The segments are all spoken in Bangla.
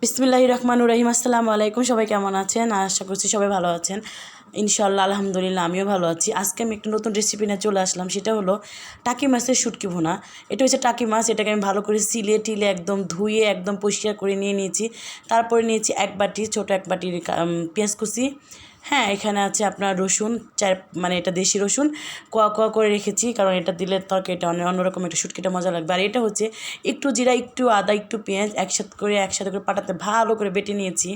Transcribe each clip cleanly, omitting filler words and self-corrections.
বিসমিল্লাহির রহমানির রহিম। আসসালামু আলাইকুম। সবাই কেমন আছেন? আশা করছি সবাই ভালো আছেন। ইনশাআল্লাহ আলহামদুলিল্লাহ আমিও ভালো আছি। আজকে আমি একটা নতুন রেসিপি নিয়ে চলে আসলাম। সেটা হলো টাকি মাছের শুটকি ভুনা। এটা হচ্ছে টাকি মাছ। এটাকে আমি ভালো করে সিলে টিলে একদম ধুয়ে একদম পরিষ্কার করে নিয়ে নিয়েছি। তারপরে নিয়েছি এক বাটি, ছোটো এক বাটির পেঁয়াজ কুচি। হ্যাঁ, এখানে আছে আপনার রসুন মানে এটা দেশি রসুন কোয়া কোয়া করে রেখেছি, কারণ এটা দিলে তরকারিটা অন্যরকম একটা শুটকিটা মজা লাগবে। আর এটা হচ্ছে একটু জিরা, একটু আদা, একটু পেঁয়াজ একসাথে করে পাটাতে ভালো করে বেটে নিয়েছি।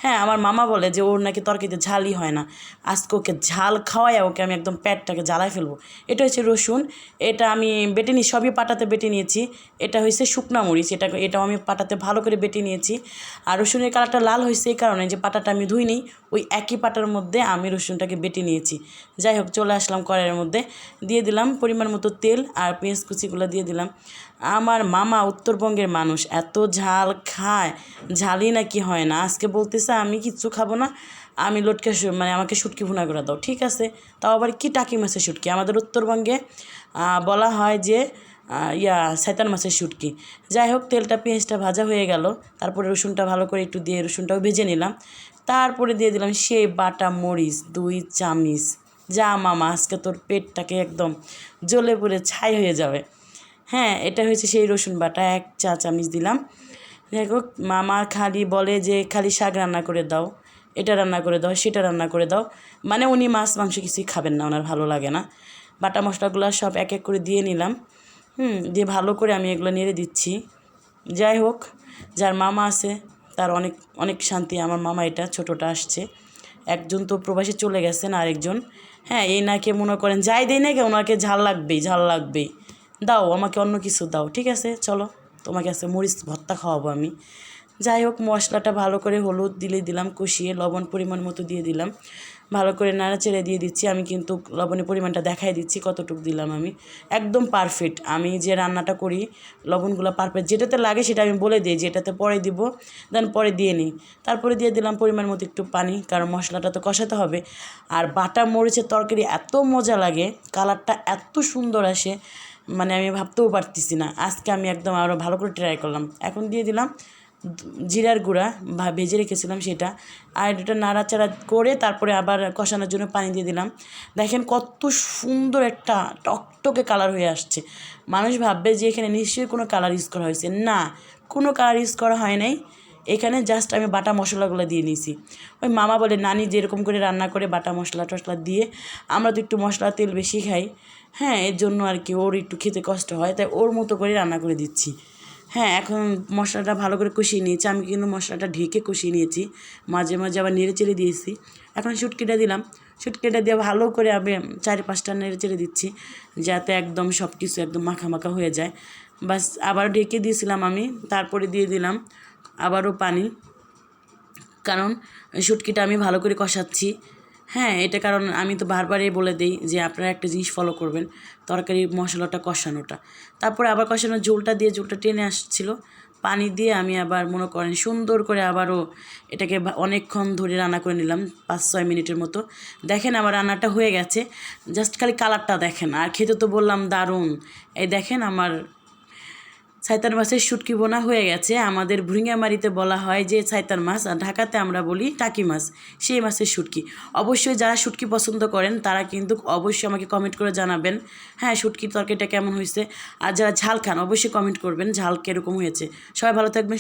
হ্যাঁ, আমার মামা বলে যে ওর নাকি তরকারিতে ঝালই হয় না। আজকে ওকে ঝাল খাওয়াই ওকে আমি একদম পেটটাকে জ্বালায় ফেলবো। এটা হচ্ছে রসুন, এটা আমি বেটে নিই, সবই পাটাতে বেটে নিয়েছি। এটা হচ্ছে শুকনা মরিচ, এটাও আমি পাটাতে ভালো করে বেটে নিয়েছি। আর রসুনের কালারটা লাল হয়েছে এই কারণে যে পাটাটা আমি ধুই নিই, ওই একই পাটার মধ্যে আমি রসুনটাকে বেটে নিয়েছি। যাই হোক, চলে আসলাম কড়াইয়ের মধ্যে, দিয়ে দিলাম পরিমাণ মতো তেল আর পেঁয়াজ কুচিগুলো দিয়ে দিলাম। আমার মামা উত্তরবঙ্গের মানুষ, এত ঝাল খায়, ঝালই নাকি হয় না। আজকে বলতেছে আমি কিচ্ছু খাবো না, আমি মানে আমাকে শুটকি ভুনা করে দাও। ঠিক আছে, তাও আবার কি টাকি মাছের শুটকি। আমাদের উত্তরবঙ্গে বলা হয় যে শয়তান মাছের শুটকি। যাই হোক, তেলটা পেঁয়াজটা ভাজা হয়ে গেল, তারপরে রসুনটা ভালো করে একটু দিয়ে রসুনটাও ভেজে নিলাম। তারপরে দিয়ে দিলাম সেই বাটা মরিচ 2 চামচ। যা মামা, আজকে তোর পেটটাকে একদম জ্বলে পুড়ে ছাই হয়ে যাবে। হ্যাঁ, এটা হয়েছে সেই রসুন বাটা 1 চা চামচ দিলাম। যাই হোক, মামা খালি বলে যে খালি শাক রান্না করে দাও, এটা রান্না করে দাও, সেটা রান্না করে দাও। মানে উনি মাছ মাংস কিছুই খাবেন না, ওনার ভালো লাগে না। বাটা মশলাগুলো সব এক এক করে দিয়ে নিলাম। দিয়ে ভালো করে আমি এগুলো নেড়ে দিচ্ছি। যাই হোক, যার মামা আছে তার অনেক অনেক শান্তি। আমার মামা এটা ছোটোটা আসছে, একজন তো প্রবাসী চলে গেছেন, আরেকজন। হ্যাঁ, এই নাকি মনে করেন যাই দেয় না, ওনাকে ঝাল লাগবেই, ঝাল লাগবেই। দাও আমাকে অন্য কিছু দাও। ঠিক আছে, চলো তোমাকে আজকে মরিচ ভর্তা খাওয়াবো আমি। যাই হোক, মশলাটা ভালো করে হলুদ দিলাম, কষিয়ে লবণ পরিমাণ মতো দিয়ে দিলাম, ভালো করে নাড়াচাড়া দিয়ে দিচ্ছি। আমি কিন্তু লবণের পরিমাণটা দেখাই দিচ্ছি কতটুকু দিলাম আমি, একদম পারফেক্ট। আমি যে রান্নাটা করি লবণগুলো পারফেক্ট, যেটাতে লাগে সেটা আমি বলে দিই, যেটাতে পরে দিব দেন পরে দিয়ে নিই। তারপরে দিয়ে দিলাম পরিমাণ মতো একটু পানি, কারণ মশলাটা তো কষাতে হবে। আর বাটা মরিচের তরকারি এত মজা লাগে, কালারটা এত সুন্দর আসে, মানে আমি ভাবতেও পারতেছি না। আজকে আমি একদম আরও ভালো করে ট্রাই করলাম। এখন দিয়ে দিলাম জিরার গুঁড়া, ভেজে রেখেছিলাম সেটা। আর এটা নাড়াচাড়া করে তারপরে আবার কষানোর জন্য পানি দিয়ে দিলাম। দেখেন কত সুন্দর একটা টকটকে কালার হয়ে আসছে। মানুষ ভাববে যে এখানে নিশ্চয়ই কোনো কালার ইউজ করা হয়েছে। না, কোনো কালার ইউজ করা হয় নাই। এখানে জাস্ট আমি বাটা মশলাগুলো দিয়ে নিয়েছি। ওই মামা বলে নানি যেরকম করে রান্না করে বাটা মশলা টশলা দিয়ে, আমরা তো একটু মশলা তেল বেশি খাই। হ্যাঁ, এর জন্য আর কি ওর একটু খেতে কষ্ট হয়, তাই ওর মতো করে রান্না করে দিচ্ছি। হ্যাঁ, এখন মশলাটা ভালো করে কষিয়ে নিয়েছি। আমি কিন্তু মশলাটা ঢেকে কষিয়ে নিয়েছি, মাঝে মাঝে আবার নেড়ে চেড়ে দিয়েছি। এখন শুটকিটা দিলাম, শুটকিটা দিয়ে ভালো করে আমি 4-5টা নেড়ে চেড়ে দিচ্ছি, যাতে একদম সব কিছু একদম মাখা মাখা হয়ে যায়। বাস, আবার ঢেকে দিয়েছিলাম আমি, তারপরে দিয়ে দিলাম আবারও পানি, কারণ শুটকিটা আমি ভালো করে কষাচ্ছি। হ্যাঁ, এটা কারণ আমি তো বারবারই বলে দিই যে আপনারা একটা জিনিস ফলো করবেন, তরকারির মশলাটা কষানোটা। তারপরে আবার কষানোর ঝোলটা টেনে আসছিলো, পানি দিয়ে আমি আবার মনে করেন সুন্দর করে আবারও এটাকে অনেকক্ষণ ধরে রান্না করে নিলাম, 5-6 মিনিটের মতো। দেখেন আমার রান্নাটা হয়ে গেছে, জাস্ট খালি কালারটা দেখেন। আর খেতে তো বললাম দারুণ। এই দেখেন আমার শয়তান মাছের শুটকি বোনা হয়ে গেছে। আমাদের ভুঁইয়ামারিতে বলা হয় যে শয়তান মাছ, আর ঢাকাতে আমরা বলি টাকি মাছ, সেই মাছের শুটকি। অবশ্যই যারা শুটকি পছন্দ করেন তারা কিন্তু অবশ্যই আমাকে কমেন্ট করে জানাবেন, হ্যাঁ শুটকির তরকারিটা কেমন হয়েছে। আর যারা ঝাল খান অবশ্যই কমেন্ট করবেন ঝাল কীরকম হয়েছে। সবাই ভালো থাকবেন।